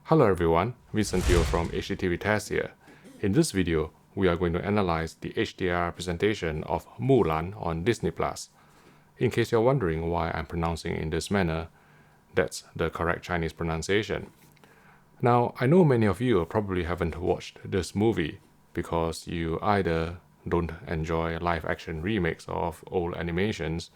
Hello everyone, Vincent Teo from HDTV Test here. In this video, we are going to analyze the HDR presentation of Mulan on Disney+. In case you're wondering why I'm pronouncing in this manner, that's the correct Chinese pronunciation. Now, I know many of you probably haven't watched this movie because you either don't enjoy live-action remakes of old animations,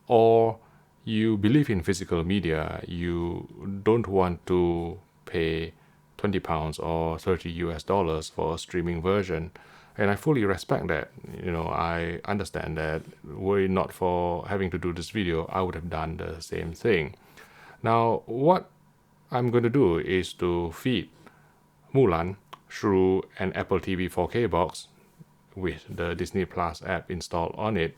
or you believe in physical media, you don't want to pay £20 or $30 for a streaming version. And I fully respect that. I understand that were it not for having to do this video, I would have done the same thing. Now, what I'm going to do is to feed Mulan through an Apple TV 4K box with the Disney Plus app installed on it.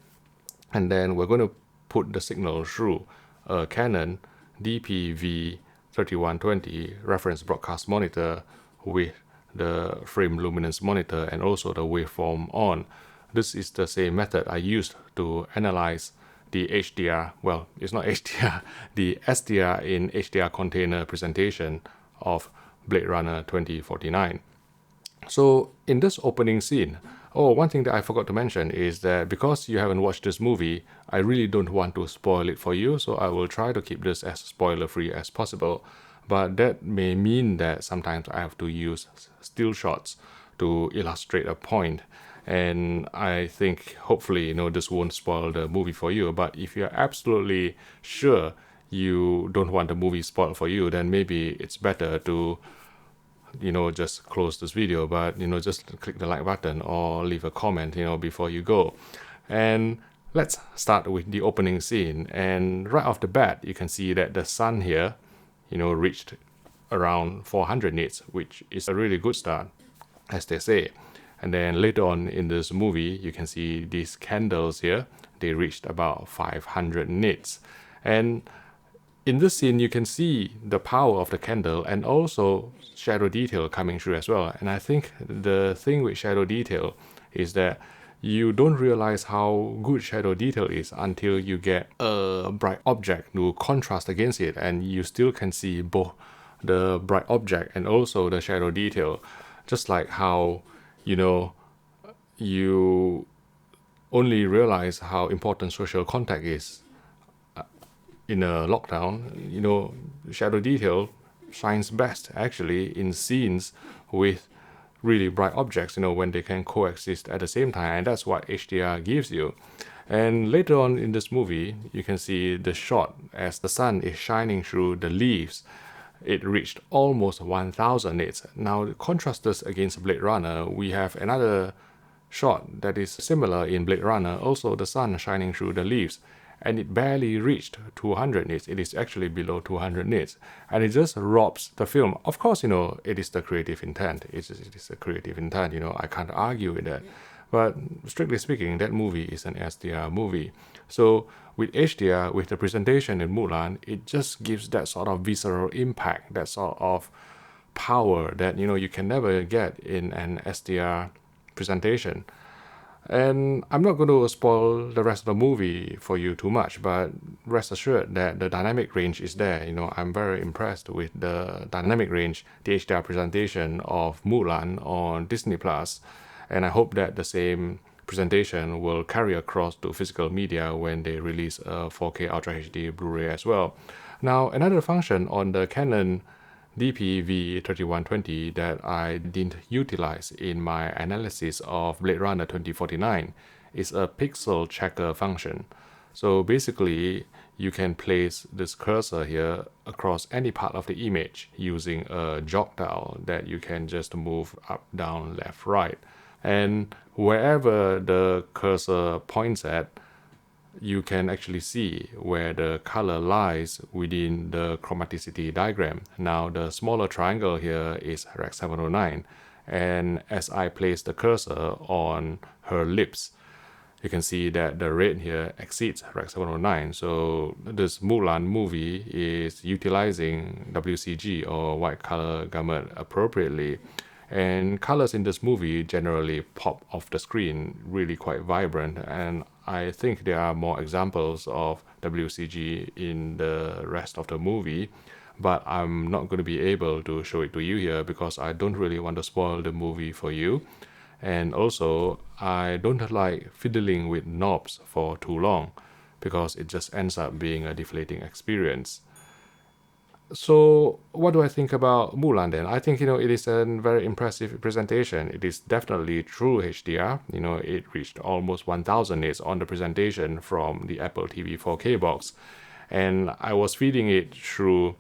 And then we're going to put the signal through a Canon DP-V3120 reference broadcast monitor with the frame luminance monitor and also the waveform on. This is the same method I used to analyze the HDR, well, it's not HDR, the SDR in HDR container presentation of Blade Runner 2049. So in this opening scene, one thing that I forgot to mention is that because you haven't watched this movie, I really don't want to spoil it for you, so I will try to keep this as spoiler-free as possible. But that may mean that sometimes I have to use still shots to illustrate a point. And I think hopefully, this won't spoil the movie for you. But if you're absolutely sure you don't want the movie spoiled for you, then maybe it's better to just close this video, but just click the like button or leave a comment before you go. And let's start with the opening scene. And right off the bat, you can see that the sun here reached around 400 nits, which is a really good start, as they say. And then later on in this movie, you can see these candles here, they reached about 500 nits. And in this scene, you can see the power of the candle and also shadow detail coming through as well. And I think the thing with shadow detail is that you don't realize how good shadow detail is until you get a bright object to contrast against it, and you still can see both the bright object and also the shadow detail. Just like how, you only realize how important social contact is in a lockdown. Shadow detail shines best actually in scenes with really bright objects, when they can coexist at the same time, and that's what HDR gives you. And later on in this movie, you can see the shot as the sun is shining through the leaves. It reached almost 1000 nits. Now, contrast this against Blade Runner, we have another shot that is similar in Blade Runner, also the sun shining through the leaves, and it barely reached 200 nits. It is actually below 200 nits, and it just robs the film. Of course, it is the creative intent. It is a creative intent, I can't argue with that. But strictly speaking, that movie is an SDR movie. So with HDR, with the presentation in Mulan, it just gives that sort of visceral impact, that sort of power that, you can never get in an SDR presentation. And I'm not going to spoil the rest of the movie for you too much, but rest assured that the dynamic range is there. I'm very impressed with the dynamic range, the HDR presentation of Mulan on Disney+. And I hope that the same presentation will carry across to physical media when they release a 4K Ultra HD Blu-ray as well. Now, another function on the Canon DP-V3120 that I didn't utilize in my analysis of Blade Runner 2049 is a pixel checker function. So basically, you can place this cursor here across any part of the image using a jog dial that you can just move up, down, left, right. And wherever the cursor points at, you can actually see where the color lies within the chromaticity diagram. Now, the smaller triangle here is Rex 709, and as I place the cursor on her lips, you can see that the red here exceeds Rex 709. So this Mulan movie is utilizing WCG or white color gamut appropriately. And colors in this movie generally pop off the screen really quite vibrant, and I think there are more examples of WCG in the rest of the movie. but I'm not going to be able to show it to you here because I don't really want to spoil the movie for you. And also, I don't like fiddling with knobs for too long because it just ends up being a deflating experience. So what do I think about Mulan then? I think, it is a very impressive presentation. It is definitely true HDR. It reached almost 1000 nits on the presentation from the Apple TV 4K box. And I was feeding it through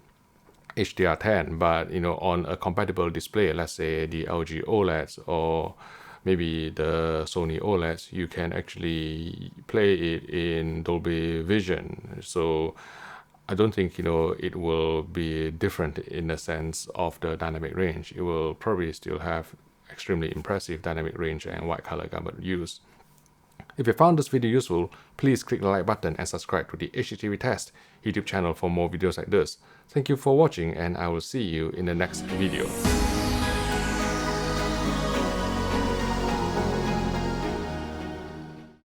HDR10, but, on a compatible display, let's say the LG OLEDs or maybe the Sony OLEDs, you can actually play it in Dolby Vision. So I don't think, it will be different in the sense of the dynamic range. It will probably still have extremely impressive dynamic range and wide color gamut use. If you found this video useful, please click the like button and subscribe to the HDTV Test YouTube channel for more videos like this. Thank you for watching, and I will see you in the next video.